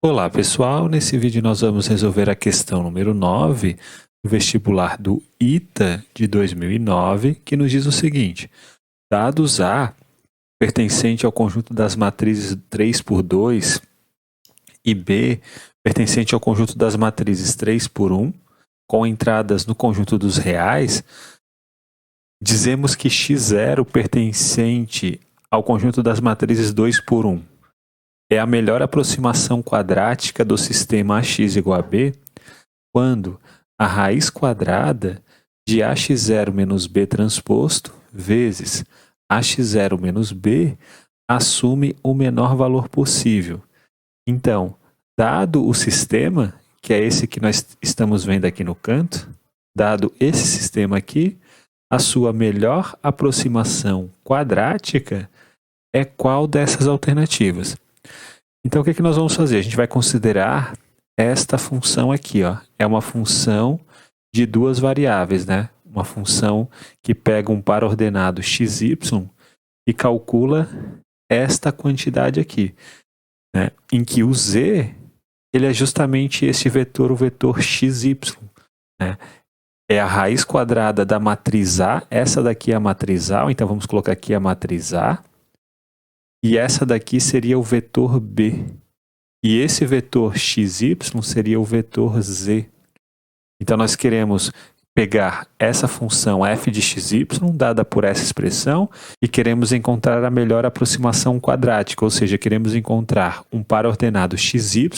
Olá pessoal, nesse vídeo nós vamos resolver a questão número 9 do vestibular do ITA de 2009, que nos diz o seguinte: dados A, pertencente ao conjunto das matrizes 3 por 2, e B, pertencente ao conjunto das matrizes 3 por 1, com entradas no conjunto dos reais, dizemos que x0 pertencente ao conjunto das matrizes 2 por 1 é a melhor aproximação quadrática do sistema ax igual a b quando a raiz quadrada de ax0 menos b transposto vezes ax0 menos b assume o menor valor possível. Então, dado o sistema, que é esse que nós estamos vendo aqui no canto, dado esse sistema aqui, a sua melhor aproximação quadrática é qual dessas alternativas? Então, o que nós vamos fazer? A gente vai considerar esta função aqui, ó. É uma função de duas variáveis, né? Uma função que pega um par ordenado xy e calcula esta quantidade aqui, né? Em que o z, ele é justamente esse vetor, o vetor xy, né? É a raiz quadrada da matriz A, essa daqui é a matriz A, então vamos colocar aqui a matriz A. E essa daqui seria o vetor B. E esse vetor xy seria o vetor z. Então, nós queremos pegar essa função f de xy, dada por essa expressão, e queremos encontrar a melhor aproximação quadrática, ou seja, queremos encontrar um par ordenado xy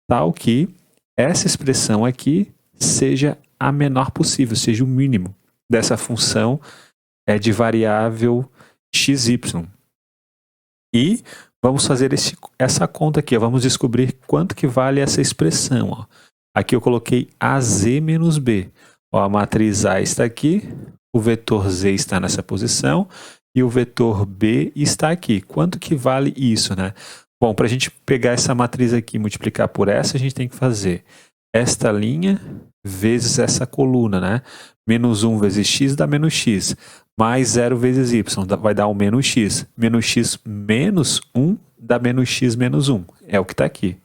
tal que essa expressão aqui seja a menor possível, seja o mínimo dessa função de variável xy. E vamos fazer essa conta aqui, ó. Vamos descobrir quanto que vale essa expressão. Ó. Aqui eu coloquei AZ menos B. Ó, a matriz A está aqui, o vetor Z está nessa posição e o vetor B está aqui. Quanto que vale isso, né? Bom, para a gente pegar essa matriz aqui e multiplicar por essa, a gente tem que fazer esta linha vezes essa coluna, né? Menos 1 vezes x dá menos x. Mais 0 vezes y vai dar um menos x. Menos x menos 1 dá menos x menos 1. É o que está aqui.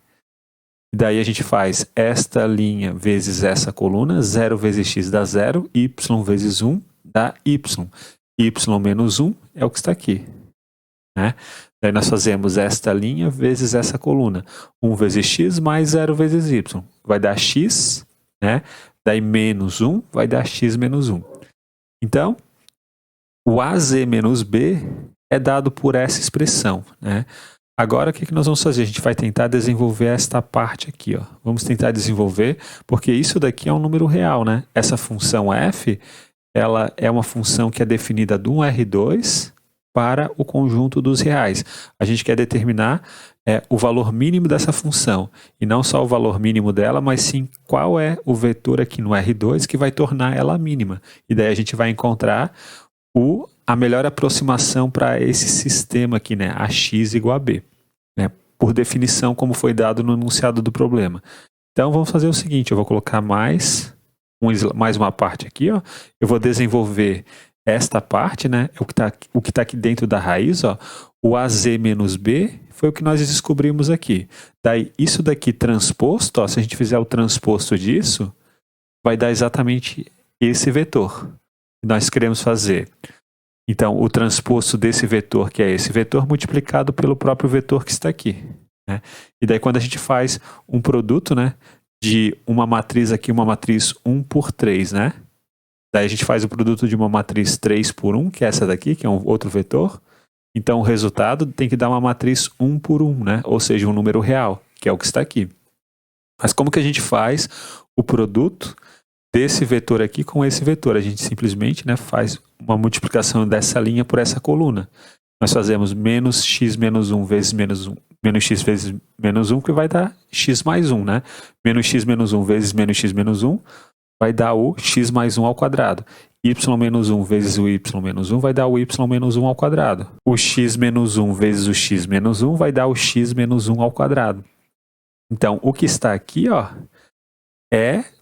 E daí a gente faz esta linha vezes essa coluna. 0 vezes x dá 0. Y vezes 1 dá y. Y menos 1 é o que está aqui. Né? Daí nós fazemos esta linha vezes essa coluna. 1 vezes x mais 0 vezes y. Vai dar x, né? Daí menos 1 vai dar x menos 1. Então, o AZ menos B é dado por essa expressão, né? Agora, o que nós vamos fazer? A gente vai tentar desenvolver esta parte aqui, ó. Vamos tentar desenvolver, porque isso daqui é um número real, né? Essa função f, ela é uma função que é definida do 1R2 para o conjunto dos reais. A gente quer determinar o valor mínimo dessa função. E não só o valor mínimo dela, mas sim qual é o vetor aqui no R2 que vai tornar ela mínima. E daí a gente vai encontrar a melhor aproximação para esse sistema aqui, né? AX igual a B. Né? Por definição, como foi dado no enunciado do problema. Então, vamos fazer o seguinte, eu vou colocar mais uma parte aqui, ó. Eu vou desenvolver esta parte, né? O que tá aqui dentro da raiz, ó. O AZ menos B foi o que nós descobrimos aqui. Daí, isso daqui transposto, ó, se a gente fizer o transposto disso, vai dar exatamente esse vetor que nós queremos fazer. Então, o transposto desse vetor, que é esse vetor, multiplicado pelo próprio vetor que está aqui. Né? E daí, quando a gente faz um produto, né, de uma matriz aqui, uma matriz 1 por 3, né? Daí a gente faz o produto de uma matriz 3 por 1, que é essa daqui, que é um outro vetor. Então, o resultado tem que dar uma matriz 1 por 1, né? Ou seja, um número real, que é o que está aqui. Mas como que a gente faz o produto desse vetor aqui com esse vetor? A gente simplesmente, né, faz uma multiplicação dessa linha por essa coluna. Nós fazemos menos x menos 1 vezes menos 1, menos x vezes menos 1, que vai dar x mais 1, né? Menos x menos 1 vezes menos x menos 1 vai dar o x mais 1 ao quadrado. Y menos 1 vezes o y menos 1 vai dar o y menos 1 ao quadrado. O x menos 1 vezes o x menos 1 vai dar o x menos 1 ao quadrado. Então, o que está aqui, ó,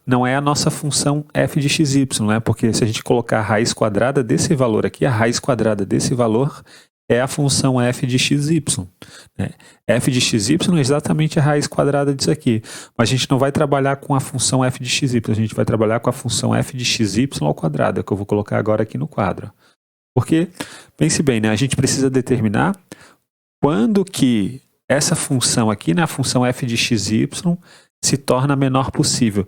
não é a nossa função f de xy, né? Porque se a gente colocar a raiz quadrada desse valor aqui, a raiz quadrada desse valor é a função f de xy. Né? F de xy é exatamente a raiz quadrada disso aqui. Mas a gente não vai trabalhar com a função f de xy, a gente vai trabalhar com a função f de xy ao quadrado, é o que eu vou colocar agora aqui no quadro. Porque, pense bem, né? A gente precisa determinar quando que essa função aqui, né, a função f de xy, se torna a menor possível.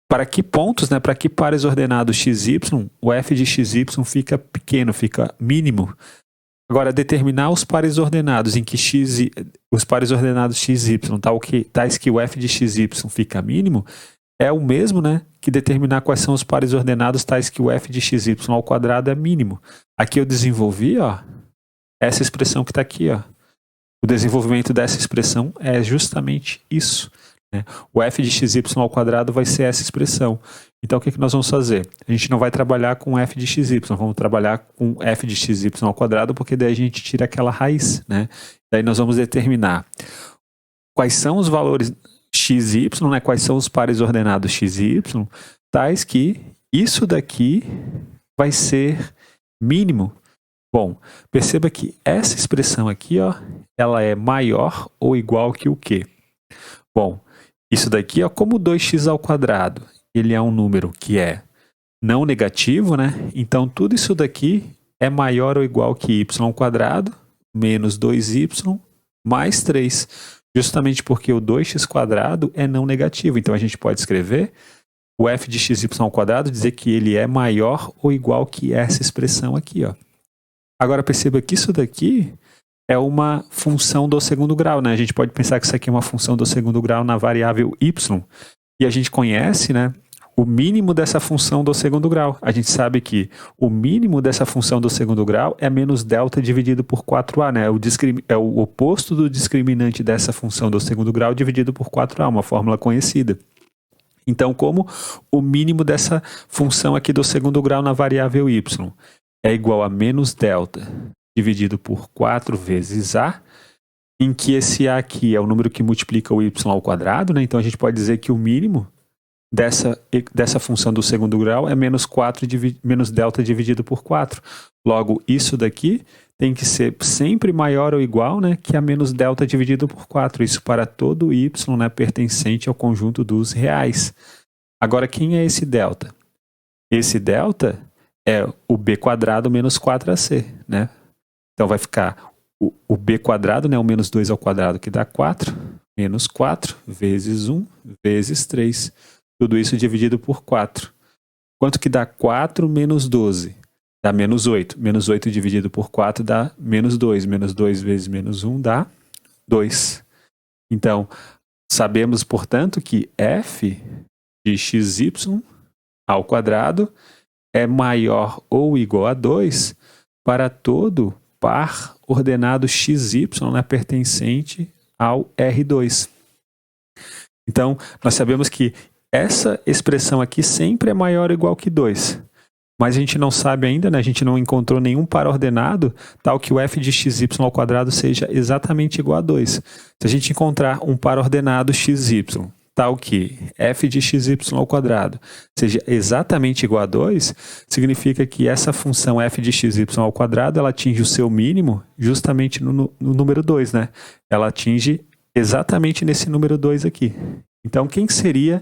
Para que pontos, né, para que pares ordenados xy, o f de xy fica pequeno, fica mínimo. Agora, determinar os pares ordenados em que os pares ordenados xy, tais que o f de xy fica mínimo, é o mesmo, né, que determinar quais são os pares ordenados tais que o f de xy ao quadrado é mínimo. Aqui eu desenvolvi, ó, essa expressão que está aqui, ó. O desenvolvimento dessa expressão é justamente isso. Né? O f de xy ao quadrado vai ser essa expressão. Então, o que nós vamos fazer? A gente não vai trabalhar com f de xy, vamos trabalhar com f de xy ao quadrado, porque daí a gente tira aquela raiz. Né? Daí nós vamos determinar quais são os valores xy, né? Quais são os pares ordenados xy, tais que isso daqui vai ser mínimo. Bom, perceba que essa expressão aqui, ó, ela é maior ou igual que o quê? Bom, isso daqui, ó, como 2x ao quadrado, ele é um número que é não negativo, né? Então, tudo isso daqui é maior ou igual que y ao quadrado menos 2y mais 3. Justamente porque o 2x quadrado é não negativo. Então, a gente pode escrever o f de xy ao quadrado, dizer que ele é maior ou igual que essa expressão aqui, ó. Agora, perceba que isso daqui é uma função do segundo grau, né? A gente pode pensar que isso aqui é uma função do segundo grau na variável y. E a gente conhece, né, o mínimo dessa função do segundo grau. A gente sabe que o mínimo dessa função do segundo grau é menos delta dividido por 4a, né? É o oposto do discriminante dessa função do segundo grau dividido por 4a, uma fórmula conhecida. Então, como o mínimo dessa função aqui do segundo grau na variável y é igual a menos delta dividido por 4 vezes a, em que esse a aqui é o número que multiplica o y ao quadrado, né? Então a gente pode dizer que o mínimo dessa função do segundo grau é menos delta dividido por 4. Logo, isso daqui tem que ser sempre maior ou igual, né, que a menos delta dividido por 4. Isso para todo y, né, pertencente ao conjunto dos reais. Agora, quem é esse delta? Esse delta é o b quadrado menos 4ac, né? Então vai ficar o b quadrado, né, o menos 2 ao quadrado, que dá 4, menos 4 vezes 1 vezes 3. Tudo isso dividido por 4. Quanto que dá 4 menos 12? Dá menos 8. Menos 8 dividido por 4 dá menos 2. Menos 2 vezes menos 1 dá 2. Então, sabemos, portanto, que f de xy ao quadrado é maior ou igual a 2 para todo par ordenado xy, né, pertencente ao R2. Então, nós sabemos que essa expressão aqui sempre é maior ou igual que 2. Mas a gente não sabe ainda, né, a gente não encontrou nenhum par ordenado tal que o f de xy ao quadrado seja exatamente igual a 2. Se a gente encontrar um par ordenado xy tal que f de xy ao quadrado seja exatamente igual a 2, significa que essa função f de xy ao quadrado ela atinge o seu mínimo justamente no número 2, né? Ela atinge exatamente nesse número 2 aqui. Então, quem seria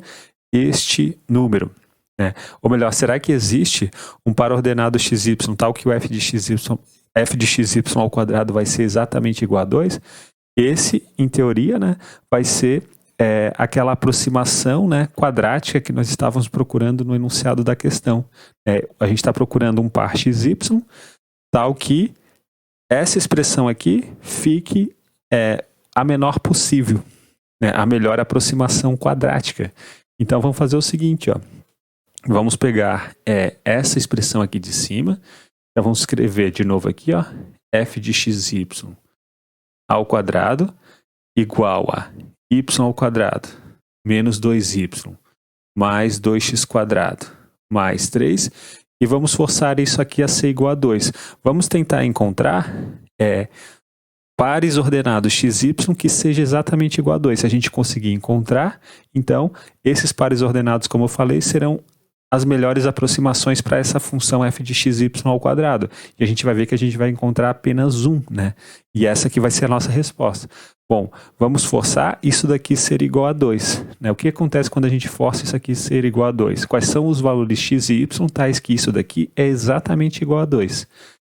este número? Né? Ou melhor, será que existe um par ordenado xy tal que o f de xy ao quadrado vai ser exatamente igual a 2? Esse, em teoria, né, vai ser aquela aproximação, né, quadrática que nós estávamos procurando no enunciado da questão. A gente está procurando um par xy tal que essa expressão aqui fique a menor possível, né, a melhor aproximação quadrática. Então vamos fazer o seguinte, ó. Vamos pegar essa expressão aqui de cima, então vamos escrever de novo aqui, ó, f de xy ao quadrado igual a y ao quadrado menos 2y mais 2x quadrado mais 3, e vamos forçar isso aqui a ser igual a 2. Vamos tentar encontrar pares ordenados xy que seja exatamente igual a 2. Se a gente conseguir encontrar, então esses pares ordenados, como eu falei, serão as melhores aproximações para essa função f de xy ao quadrado. E a gente vai ver que a gente vai encontrar apenas um, né? E essa aqui vai ser a nossa resposta. Bom, vamos forçar isso daqui ser igual a 2. Né? O que acontece quando a gente força isso aqui ser igual a 2? Quais são os valores x e y tais que isso daqui é exatamente igual a 2?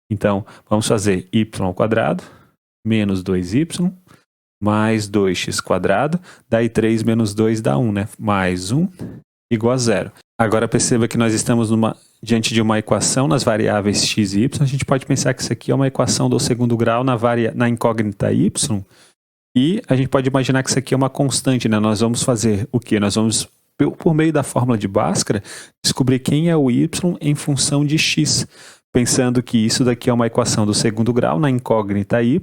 Então, vamos fazer y ao quadrado menos 2y mais 2x², daí 3 menos 2 dá 1, né? Mais 1 igual a 0. Agora perceba que nós estamos diante de uma equação nas variáveis x e y. A gente pode pensar que isso aqui é uma equação do segundo grau na incógnita y. E a gente pode imaginar que isso aqui é uma constante, né? Nós vamos fazer o quê? Nós vamos, por meio da fórmula de Bhaskara, descobrir quem é o y em função de x. Pensando que isso daqui é uma equação do segundo grau na incógnita y,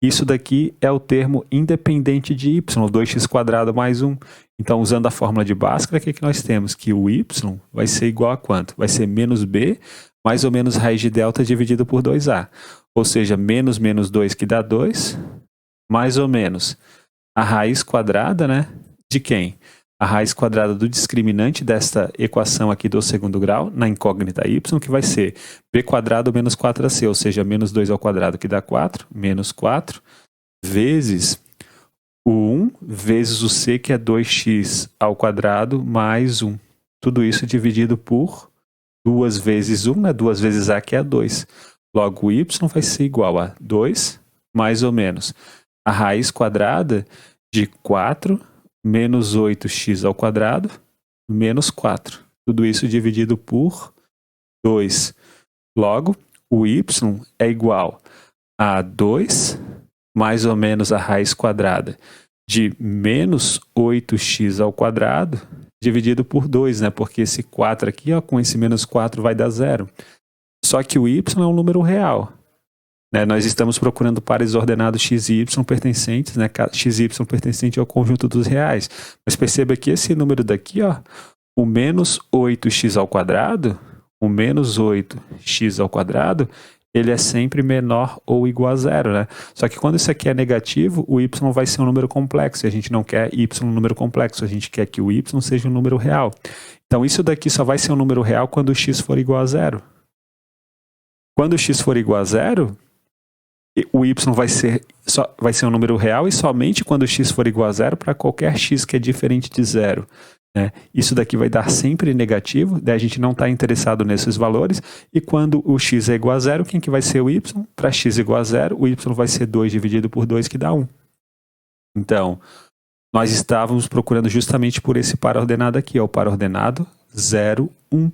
isso daqui é o termo independente de y, 2x² mais 1. Então, usando a fórmula de Bhaskara, o que nós temos? Que o y vai ser igual a quanto? Vai ser menos b, mais ou menos raiz de delta dividido por 2a. Ou seja, menos 2 que dá 2, mais ou menos a raiz quadrada, né? De quem? A raiz quadrada do discriminante desta equação aqui do segundo grau, na incógnita y, que vai ser b² menos 4ac, ou seja, menos 2 ao quadrado, que dá 4, menos 4, vezes o 1, vezes o c, que é 2x ao quadrado, mais 1. Tudo isso dividido por 2 vezes 1, né? 2 vezes a, que é 2. Logo, o y vai ser igual a 2, mais ou menos a raiz quadrada de 4 menos 8x ao quadrado, menos 4. Tudo isso dividido por 2. Logo, o y é igual a 2, mais ou menos a raiz quadrada de menos 8x ao quadrado, dividido por 2, né? Porque esse 4 aqui, ó, com esse menos 4 vai dar 0. Só que o y é um número real. Nós estamos procurando pares ordenados x e y pertencentes, né? X e y pertencente ao conjunto dos reais. Mas perceba que esse número daqui, ó, o menos 8x ao quadrado, o menos 8x ao quadrado, ele é sempre menor ou igual a 0, né? Só que quando isso aqui é negativo, o y vai ser um número complexo. E a gente não quer y um número complexo, a gente quer que o y seja um número real. Então isso daqui só vai ser um número real quando o x for igual a 0. Quando o x for igual a 0, o y vai ser um número real e somente quando x for igual a 0 para qualquer x que é diferente de 0. Né? Isso daqui vai dar sempre negativo, daí a gente não está interessado nesses valores. E quando o x é igual a 0, quem que vai ser o y? Para x igual a 0, o y vai ser 2 dividido por 2, que dá 1. Então, nós estávamos procurando justamente por esse par ordenado aqui, ó, o par ordenado 0, 1.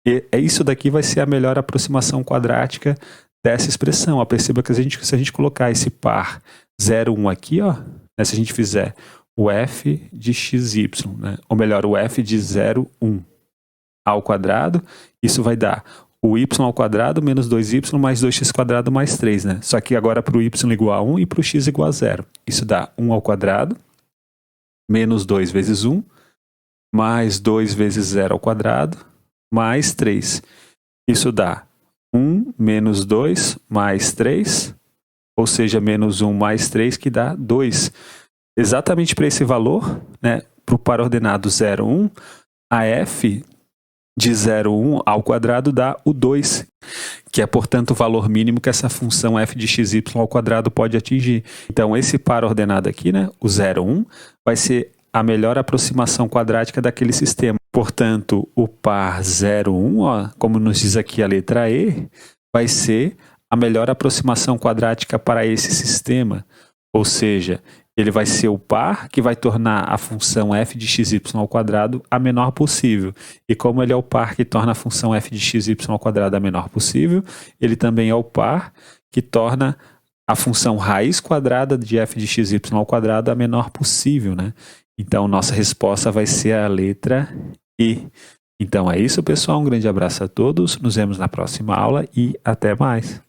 E isso daqui vai ser a melhor aproximação quadrática dessa expressão. Ó, perceba que se a gente colocar esse par 0, 1 aqui, ó, né, se a gente fizer o f de xy, né, ou melhor, o f de 0, 1 ao quadrado, isso vai dar o y ao quadrado menos 2y mais 2x² mais 3. Né? Só que agora para o y igual a 1 e para o x igual a 0. Isso dá 1 ao quadrado menos 2 vezes 1 mais 2 vezes 0 ao quadrado mais 3. Isso dá 1 menos 2 mais 3, ou seja, menos 1 mais 3, que dá 2. Exatamente para esse valor, né, para o par ordenado 0, 1, a f de 0, 1 ao quadrado dá o 2, que é, portanto, o valor mínimo que essa função f de xy ao quadrado pode atingir. Então, esse par ordenado aqui, né, o 0, 1, vai ser a melhor aproximação quadrática daquele sistema. Portanto, o par 0, 1, ó, como nos diz aqui a letra E, vai ser a melhor aproximação quadrática para esse sistema. Ou seja, ele vai ser o par que vai tornar a função f de xy ao quadrado a menor possível. E como ele é o par que torna a função f de xy ao quadrado a menor possível, ele também é o par que torna a função raiz quadrada de f de xy ao quadrado a menor possível, né? Então, nossa resposta vai ser a letra E. Então é isso, pessoal. Um grande abraço a todos. Nos vemos na próxima aula e até mais.